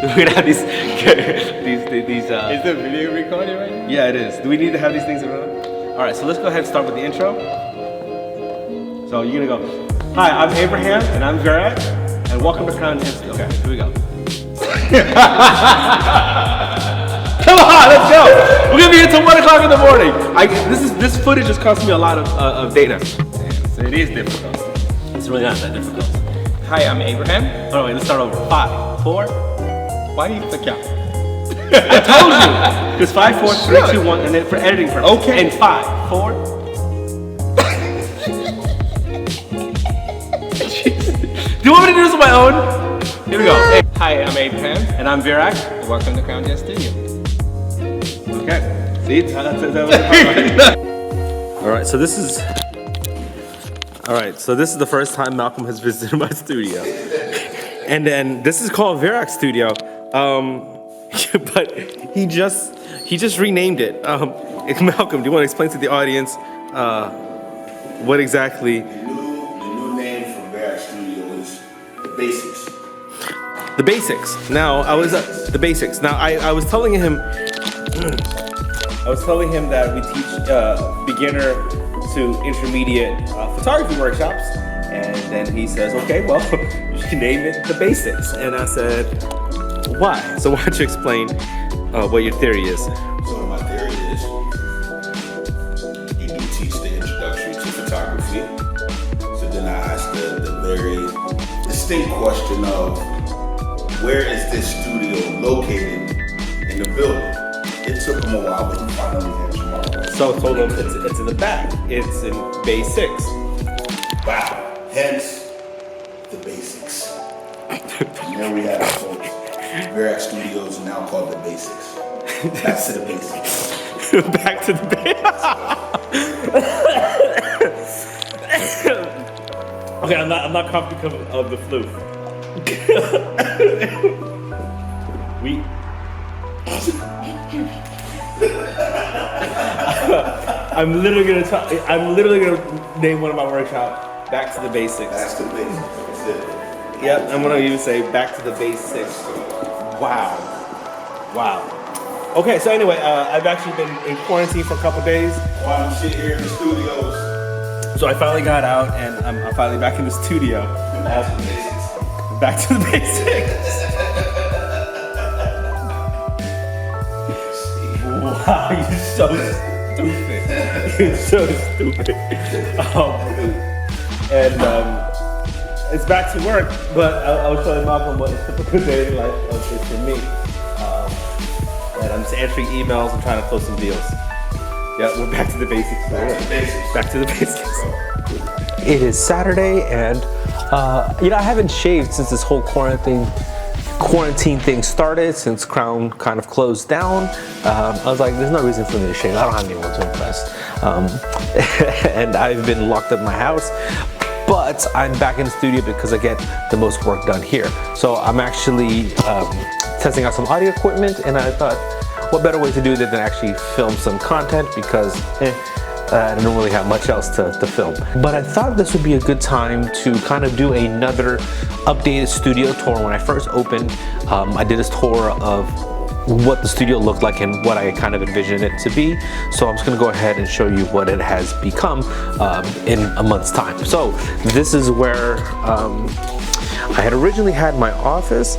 We're gonna have these. Is the video recording right now? Yeah, it is. Do we need to have these things around? All right, so let's go ahead and start with the intro. So you're gonna go, hi, I'm Abraham, and I'm Virak, and welcome to Crown Dynasty. Okay, here we go. Come on, let's go. We're gonna be here till 1 o'clock in the morning. This footage is costing me a lot of data. So it is difficult. It's really not that difficult. Hi, I'm Abraham. Oh wait, let's start over. 5, 4. Why do you click out? I told you. It's 5, 4, 3, 2, 1, and then for editing purposes. Okay. And 5, 4. Do you want me to do this on my own? Here we go. Hey. Hi, I'm Abraham. And I'm Virak. Welcome to Crown Dynasty Studio. Okay. See? Alright, so this is the first time Malcolm has visited my studio. And then this is called Virak's studio. But he just renamed it. Malcolm, do you want to explain to the audience what exactly? The new name for Virak's studio is The Basics. The basics. Now I was the basics. Now I was telling him that we teach beginner to intermediate photography workshops, and then he says, okay, well, you should name it The Basics. And I said, why? So why don't you explain what your theory is? So my theory is you do teach the introductory to photography. So then I asked the very distinct question of where is this studio located in the building? It took them a while, but he finally answered my question. So I told him it's in the back. It's in Bay 6. Wow. Hence, The Basics. And there we have it, folks. Virak Studios now called The Basics. Back to the basics. Back to the Okay, I'm not coughing because of the flu. I'm literally gonna name one of my workshops Back to the Basics. Back to the Basics. That's it. Yep, I'm gonna even say Back to the Basics. Wow. Okay, so anyway, I've actually been in quarantine for a couple days. While I'm sitting here in the studios. So I finally got out, and I'm finally back in the studio. Back to the Basics. Back to the Basics. Wow, you're so stupid. You're so stupid. It's back to work, but I was showing Malcolm what a typical day in life is for me. And I'm just answering emails and trying to close some deals. Yeah, we're back to the basics. Back to the basics. Back to the basics. It is Saturday, and I haven't shaved since this whole quarantine thing started, since Crown kind of closed down. I was like, there's no reason for me to shave. I don't have anyone to impress. And I've been locked up in my house, but I'm back in the studio because I get the most work done here. So I'm actually testing out some audio equipment, and I thought, what better way to do that than actually film some content, because I don't really have much else to film. But I thought this would be a good time to kind of do another updated studio tour. When I first opened, I did this tour of what the studio looked like and what I kind of envisioned it to be. So I'm just gonna go ahead and show you what it has become in a month's time. So this is where I had originally had my office,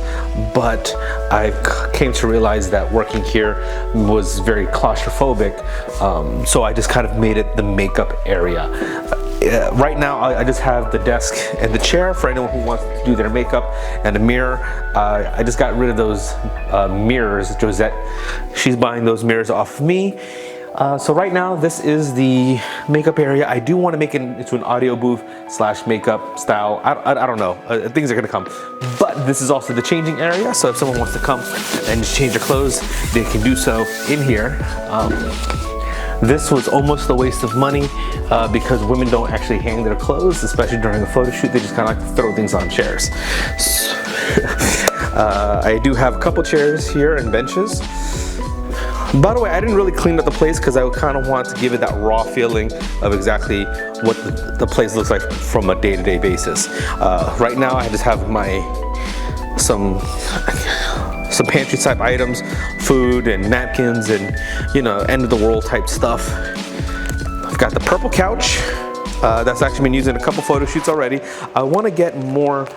but I came to realize that working here was very claustrophobic, so I just kind of made it the makeup area. Right now, I just have the desk and the chair for anyone who wants to do their makeup, and a mirror. I just got rid of those mirrors. Josette, she's buying those mirrors off of me. So right now, this is the makeup area. I do want to make it into an audio booth / makeup style. I don't know. Things are gonna come. But this is also the changing area. So if someone wants to come and just change their clothes, they can do so in here. This was almost a waste of money because women don't actually hang their clothes, especially during a photo shoot. They just kind of like to throw things on chairs. So, I do have a couple chairs here and benches. By the way, I didn't really clean up the place because I kind of want to give it that raw feeling of exactly what the place looks like from a day-to-day basis. Right now, I just have some some pantry type items, food and napkins and, you know, end of the world type stuff. I've got the purple couch. That's actually been used in a couple photo shoots already. I want to get more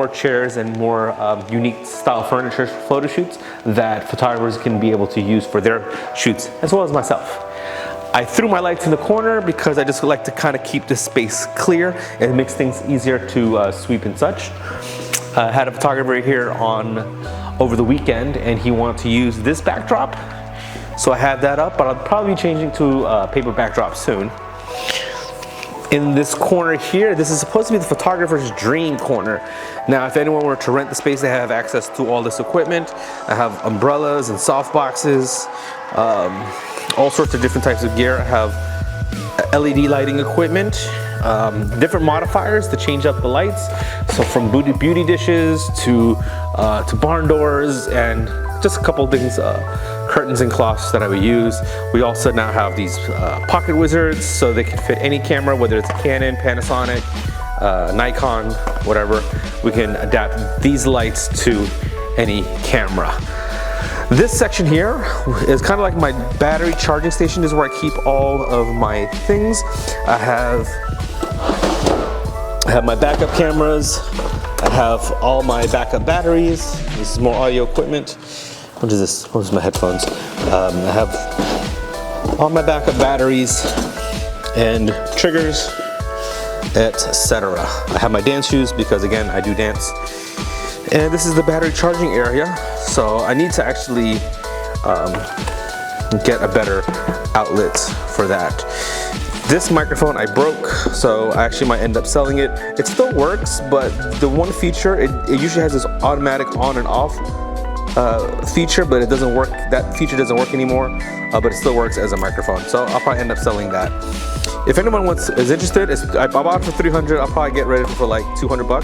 chairs and more unique style furniture photo shoots that photographers can be able to use for their shoots, as well as myself. I threw my lights in the corner because I just like to kind of keep this space clear. It makes things easier to sweep and such. I had a photographer here over the weekend, and he wanted to use this backdrop. So I have that up, but I'll probably be changing to a paper backdrop soon. In this corner here, this is supposed to be the photographer's dream corner. Now, if anyone were to rent the space, they have access to all this equipment. I have umbrellas and soft boxes, all sorts of different types of gear. I have LED lighting equipment, different modifiers to change up the lights. So from beauty dishes to barn doors, and just a couple of things, curtains and cloths that I would use. We also now have these pocket wizards, so they can fit any camera, whether it's a Canon, Panasonic, Nikon, whatever. We can adapt these lights to any camera. This section here is kind of like my battery charging station. This is where I keep all of my things. I have my backup cameras. I have all my backup batteries. This is more audio equipment. What is this? What is my headphones? I have all my backup batteries and triggers, etc. I have my dance shoes because, again, I do dance. And this is the battery charging area. So I need to actually get a better outlet for that. This microphone I broke, so I actually might end up selling it. It still works, but the one feature, it usually has this automatic on and off feature, but it doesn't work. That feature doesn't work anymore, but it still works as a microphone. So I'll probably end up selling that. If anyone is interested, I bought it for $300. I'll probably get rid of it for like $200.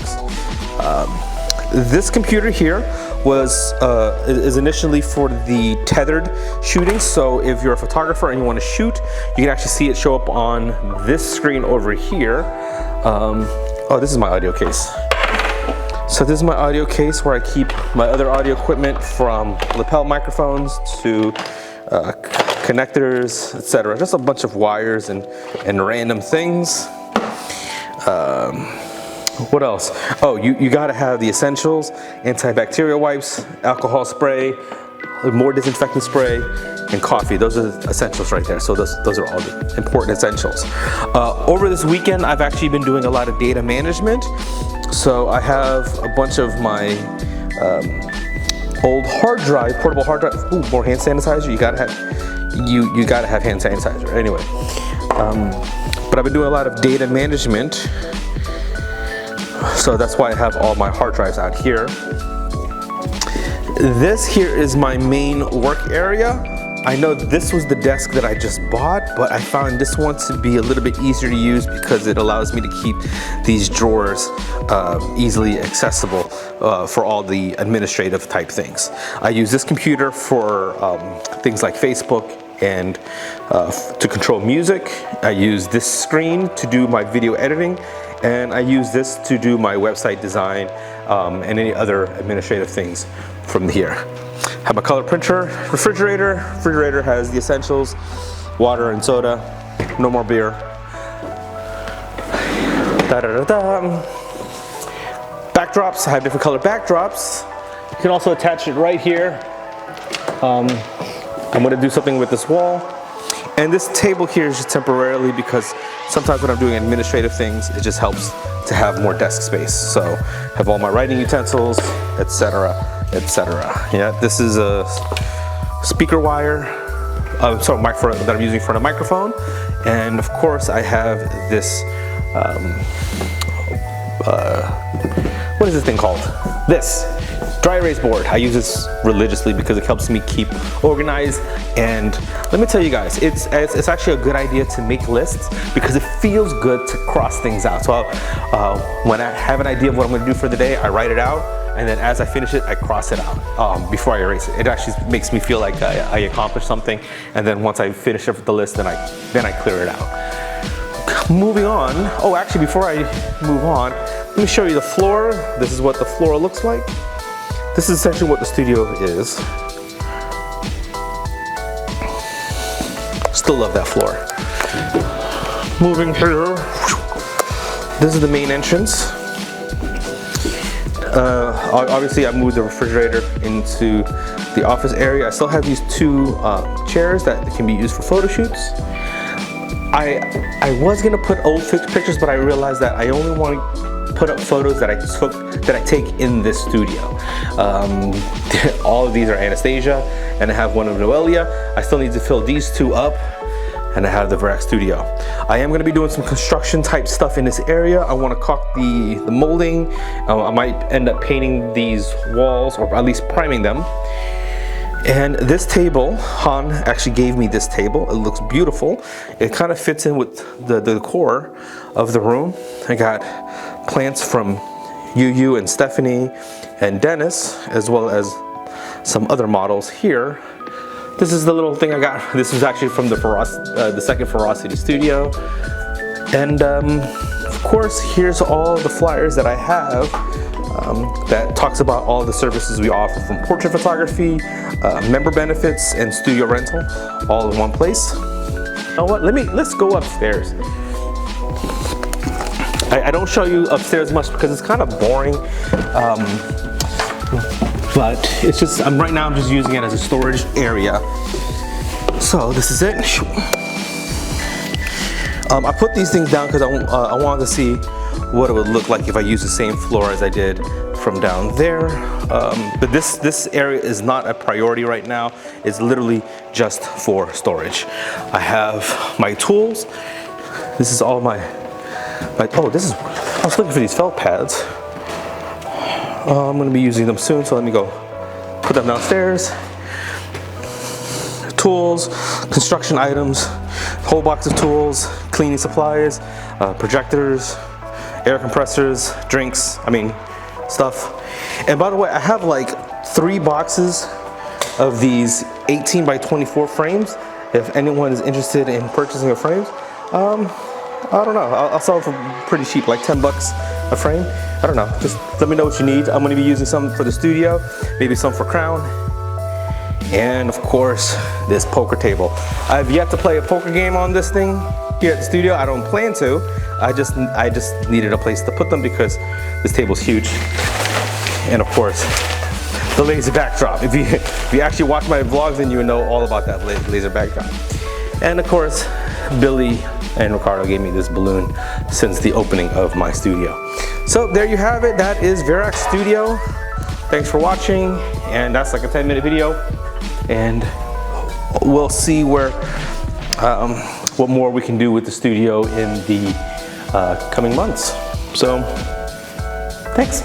This computer here is initially for the tethered shooting. So if you're a photographer and you want to shoot, you can actually see it show up on this screen over here. Oh, this is my audio case. So this is my audio case where I keep my other audio equipment, from lapel microphones to connectors, etc. Just a bunch of wires and random things. What else? Oh, you gotta have the essentials: antibacterial wipes, alcohol spray, more disinfectant spray, and coffee. Those are the essentials right there. So those are all the important essentials. Over this weekend, I've actually been doing a lot of data management. So I have a bunch of my old hard drive, portable hard drive. Ooh, more hand sanitizer. You gotta have hand sanitizer. Anyway, but I've been doing a lot of data management. So that's why I have all my hard drives out here. This here is my main work area. I know this was the desk that I just bought, but I found this one to be a little bit easier to use because it allows me to keep these drawers easily accessible for all the administrative type things. I use this computer for things like Facebook and to control music. I use this screen to do my video editing, and I use this to do my website design and any other administrative things from here. Have a color printer, refrigerator. Refrigerator has the essentials: water and soda. No more beer. Backdrops. I have different color backdrops. You can also attach it right here. I'm going to do something with this wall. And this table here is just temporarily because sometimes when I'm doing administrative things, it just helps to have more desk space. So have all my writing utensils, etc., etc. Yeah, this is a speaker wire, microphone that I'm using for the microphone. And of course I have this, what is this thing called? This dry erase board. I use this religiously because it helps me keep organized. And let me tell you guys, it's actually a good idea to make lists because it feels good to cross things out. So when I have an idea of what I'm going to do for the day, I write it out, and then as I finish it, I cross it out before I erase it. It actually makes me feel like I accomplished something, and then once I finish up with the list, then I clear it out. Moving on. Oh, actually, before I move on, let me show you the floor. This is what the floor looks like. this is essentially what the studio is. Still love that floor. Moving here. This is the main entrance. Obviously I moved the refrigerator into the office area. I still have these two chairs that can be used for photo shoots. I was gonna put old pictures, but I realized that I only want to put up photos that I take in this studio. All of these are Anastasia, and I have one of Noelia. I still need to fill these two up, and I have the Virak studio. I am gonna be doing some construction type stuff in this area. I wanna caulk the molding. I might end up painting these walls, or at least priming them. And this table, Han actually gave me this table. It looks beautiful. It kind of fits in with the decor of the room. I got plants from Yu and Stephanie and Dennis, as well as some other models here. This is the little thing I got. This is actually from the second Ferocity studio. And of course, here's all the flyers that I have that talks about all the services we offer, from portrait photography, member benefits, and studio rental, all in one place. You know what? Let's go upstairs. I don't show you upstairs much because it's kind of boring. But it's just, right now I'm just using it as a storage area. So this is it. I put these things down because I wanted to see what it would look like if I use the same floor as I did from down there. But this area is not a priority right now. It's literally just for storage. I have my tools. This is all my I was looking for these felt pads. I'm gonna be using them soon, so let me go put them downstairs. Tools, construction items, whole box of tools, cleaning supplies, projectors, air compressors, drinks, stuff. And by the way, I have like 3 boxes of these 18 by 24 frames. If anyone is interested in purchasing a frame, I don't know, I'll sell it for pretty cheap, like 10 bucks a frame. I don't know, just let me know what you need. I'm gonna be using some for the studio, maybe some for Crown. And of course, this poker table. I've yet to play a poker game on this thing here at the studio. I don't plan to. I just needed a place to put them because this table's huge. And of course, the laser backdrop. If you actually watch my vlogs, then you would know all about that laser backdrop. And of course, Billy and Ricardo gave me this balloon since the opening of my studio. So there you have it. That is Virak's studio. Thanks for watching. And that's like a 10-minute video. And we'll see what more we can do with the studio in the coming months. So, thanks.